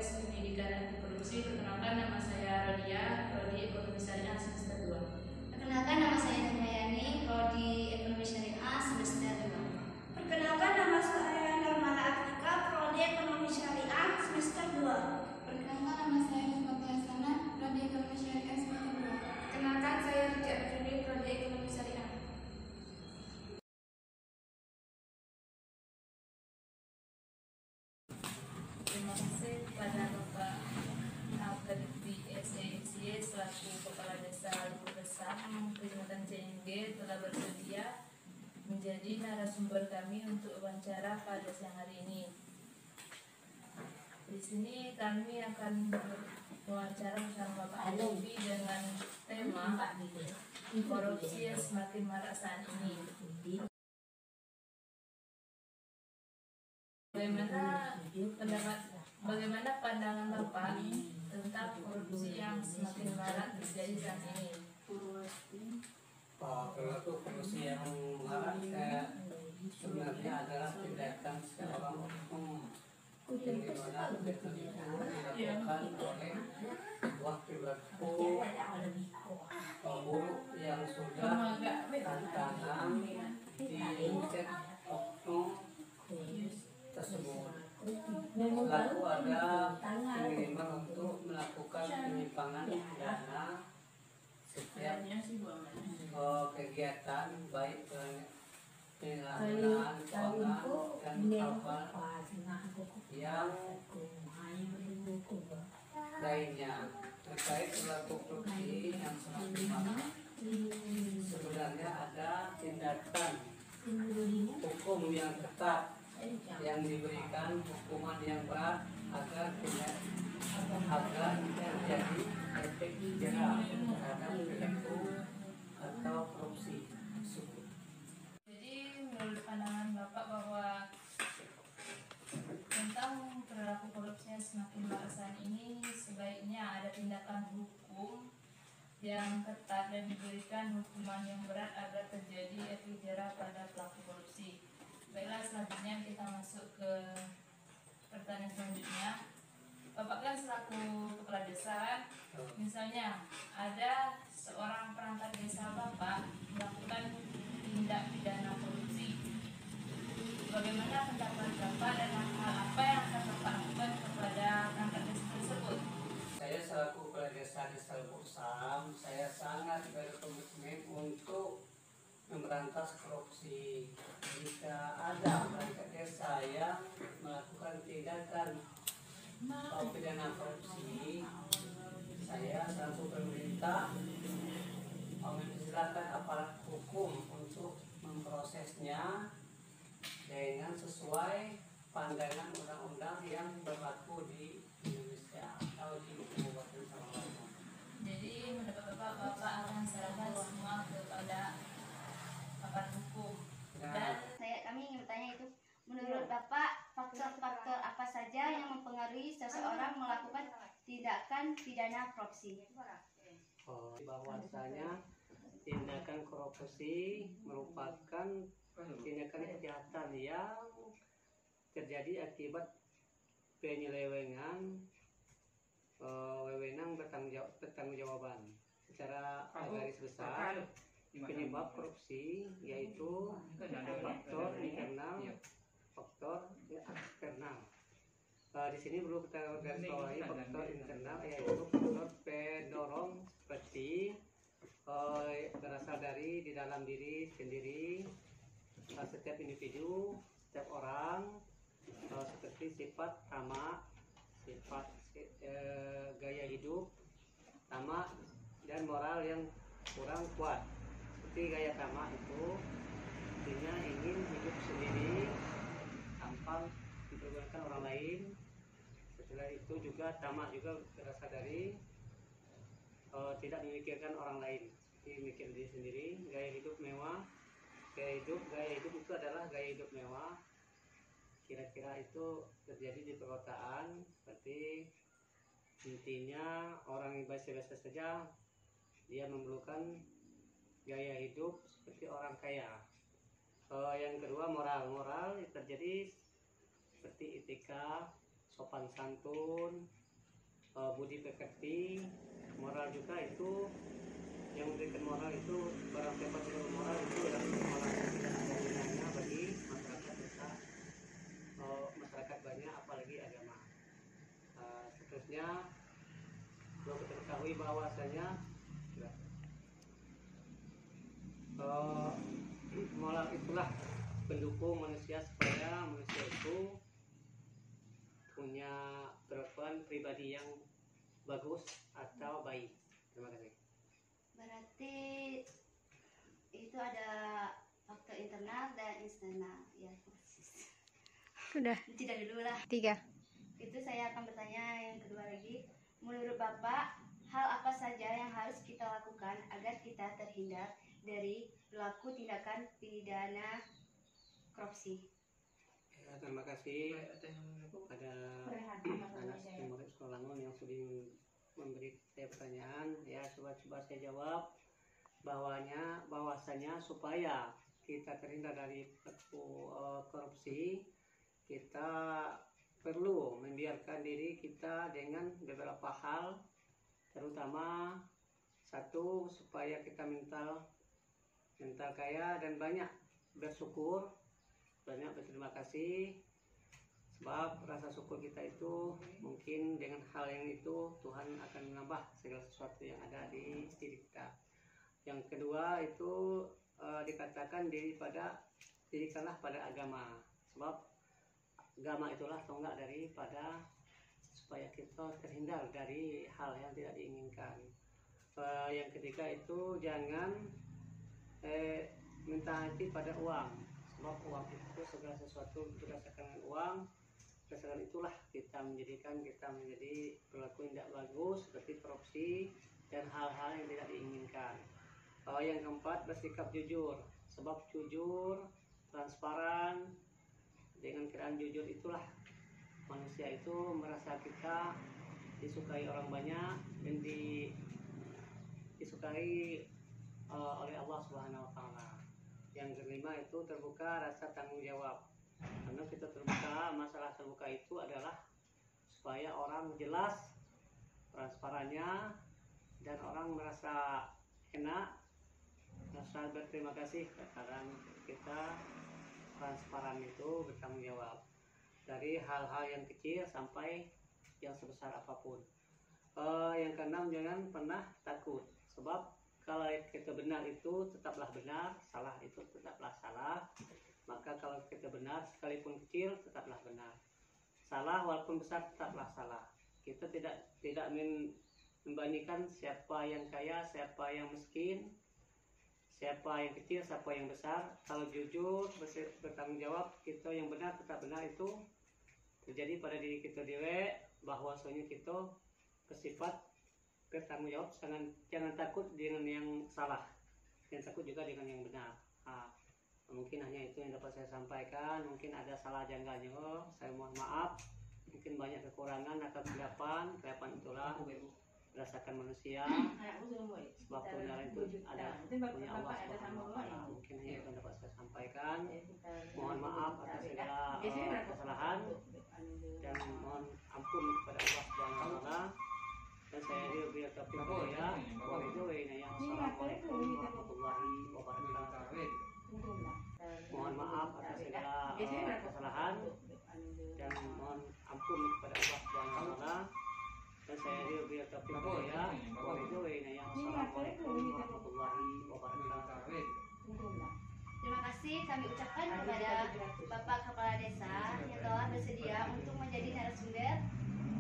Podcast Pendidikan Anti Korupsi. Perkenalkan, nama saya Rodia, Prodi Ekonomi Syariah semester 2. Perkenalkan, nama saya Nurmayani, Prodi Ekonomi Syariah semester 2. Perkenalkan, nama saya Normala Atika, Prodi Ekonomi Syariah semester 2. Perkenalkan, nama saya Nurmala Hasanah, Prodi Ekonomi Syariah semester 2. Perkenalkan, saya Riki Arjuni, Prodi Ekonomi Syariah. Terima kasih kepada Bapak Akademi SENSY selaku Kepala Desa Luhur Resam Kecamatan CNG telah bersedia menjadi narasumber kami untuk wawancara pada siang hari ini. Di sini kami akan wawancara bersama Bapak Alwi dengan tema korupsi yang semakin marak saat ini. Bagaimana pandangan Bapak tentang korupsi yang semakin marak terjadi saat ini? Kalau korupsi yang marak sebenarnya adalah tindakan seorang oknum yang dimana dilakukan oleh sebuah perilaku buruk yang sudah tantangan di oknum tersebut. Selalu ada pengiriman untuk melakukan penyimpangan dana setiap kegiatan baik penyalahgunaan keuangan dan hal-hal yang lainnya terkait perilaku korupsi yang semakin marak. Sebenarnya ada tindakan hukum yang ketat yang diberikan hukuman yang berat agar terjadi efek jerah terhadap perilaku atau korupsi tersebut. Jadi menurut pandangan Bapak bahwa tentang perilaku korupsi yang semakin marak saat ini sebaiknya ada tindakan hukum yang ketat dan diberikan hukuman yang berat agar terjadi efek jerah pada pelaku korupsi. Baiklah, selanjutnya kita masuk ke pertanyaan selanjutnya. Bapak kan selaku kepala desa, misalnya ada seorang perangkat desa Bapak melakukan tindak pidana korupsi. Bagaimana pendapat Bapak dan hal apa yang akan Bapak lakukan kepada perangkat desa tersebut? Saya selaku kepala desa Luhur Resam, saya sangat berkomitmen untuk memberantas korupsi. Jika ada perangkat desa yang melakukan tindakan pidana korupsi, saya selaku pemerintah mempersilahkan aparat hukum untuk memprosesnya dengan sesuai pandangan undang-undang yang berlaku di Indonesia atau di Kabupaten Sarawak. Jadi menurut Bapak akan serahkan semua kepada aparat hukum. Dan Kami ingin bertanya itu, menurut Bapak faktor-faktor apa saja yang mempengaruhi seseorang melakukan tindakan pidana korupsi? Bahwasanya tindakan korupsi merupakan tindakan kejahatan yang terjadi akibat penyelewengan wewenang bertanggungjawaban. Secara garis besar, penyebab korupsi yaitu faktor internal, faktor eksternal. Di sini perlu kita garis bawahi faktor internal yaitu faktor pendorong seperti berasal dari di dalam diri sendiri setiap individu, setiap orang, seperti sifat tamak, sifat gaya hidup tamak dan moral yang kurang kuat. Seperti gaya tamak itu artinya ingin hidup sendiri tanpa dipergunakan orang lain. Setelah itu juga tamak juga berasal dari tidak memikirkan orang lain, mikir diri sendiri. Gaya hidup mewah, gaya hidup itu adalah gaya hidup mewah. Kira-kira itu terjadi di perkotaan, seperti intinya orang yang biasa-biasa saja dia memerlukan gaya hidup seperti orang kaya. Yang kedua moral terjadi seperti etika, sopan santun, budi pekerti, moral juga itu yang memberikan moral itu barang siapa tidak moral itu adalah moral yang tidak ada gunanya bagi masyarakat kita, masyarakat banyak apalagi agama. Seterusnya perlu kita ketahui bahwasanya moral itulah pendukung manusia supaya manusia itu punya kelakuan pribadi yang bagus atau baik. Terima kasih. Berarti itu ada faktor internal dan eksternal ya. Sudah Tidak dulu lah. 3. Itu saya akan bertanya yang kedua lagi. Menurut Bapak, hal apa saja yang harus kita lakukan agar kita terhindar dari pelaku tindakan pidana korupsi? Ya, terima kasih kepada anak murid sekolah Langon yang sudah memberi saya pertanyaan. Ya, coba saya jawab bahwasanya supaya kita terhindar dari pelaku korupsi, kita perlu membiarkan diri kita dengan beberapa hal, terutama satu, supaya kita mental kaya dan banyak bersyukur, banyak berterima kasih, sebab rasa syukur kita itu mungkin dengan hal yang itu Tuhan akan menambah segala sesuatu yang ada di diri kita. Yang kedua itu dikatakan dirikanlah pada agama, sebab agama itulah tonggak daripada supaya kita terhindar dari hal yang tidak diinginkan. Yang ketiga itu jangan minta hati pada uang, sebab uang itu segala sesuatu berdasarkan uang, berdasarkan itulah kita menjadi perilaku yang tidak bagus seperti korupsi dan hal-hal yang tidak diinginkan. Yang keempat, bersikap jujur, sebab jujur, transparan, dengan keadaan jujur itulah manusia itu merasa kita disukai orang banyak dan disukai oleh Allah Subhanahu wa Ta'ala. Yang kelima itu terbuka rasa tanggung jawab. Karena kita terbuka, masalah terbuka itu adalah supaya orang jelas transparannya dan orang merasa enak, merasa berterima kasih karena kita transparan itu bertanggung jawab dari hal-hal yang kecil sampai yang sebesar apapun. Yang keenam, jangan pernah takut, sebab kalau kita benar itu tetaplah benar, salah itu tetaplah salah. Maka kalau kita benar sekalipun kecil tetaplah benar, salah walaupun besar tetaplah salah. Kita tidak membandingkan siapa yang kaya, siapa yang miskin, siapa yang kecil, siapa yang besar. Kalau jujur bertanggung jawab, kita yang benar tetap benar, itu terjadi pada diri kita dewe, bahwasanya kita bersifat bertanggung jawab. Jangan takut dengan yang salah, jangan takut juga dengan yang benar. Mungkin hanya itu yang dapat saya sampaikan. Mungkin ada salah janggalnya, saya mohon maaf. Mungkin banyak kekurangan atau kesilapan itulah berdasarkan manusia, sebab kebenaran itu ada punya Allah Subhanahu wa Ta'ala. Mungkin hanya itu yang dapat saya sampaikan. Mohon maaf atas segala kesalahan dan mohon ampun kepada Allah Subhanahu wa Ta'ala. Dan saya diberi taufik hidayah. Wassalamualaikum warahmatullahi wabarakatuh. Mohon maaf atas segala kesalahan dan mohon ampun kepada Allah Subhanahu wa Ta'ala. Dan saya diberi taufik hidayah. Wassalamualaikum warahmatullahi wabarakatuh. Terima kasih kami ucapkan kepada Bapak Kepala Desa yang telah bersedia untuk menjadi narasumber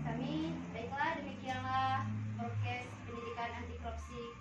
kami. Baiklah, demikianlah podcast pendidikan anti korupsi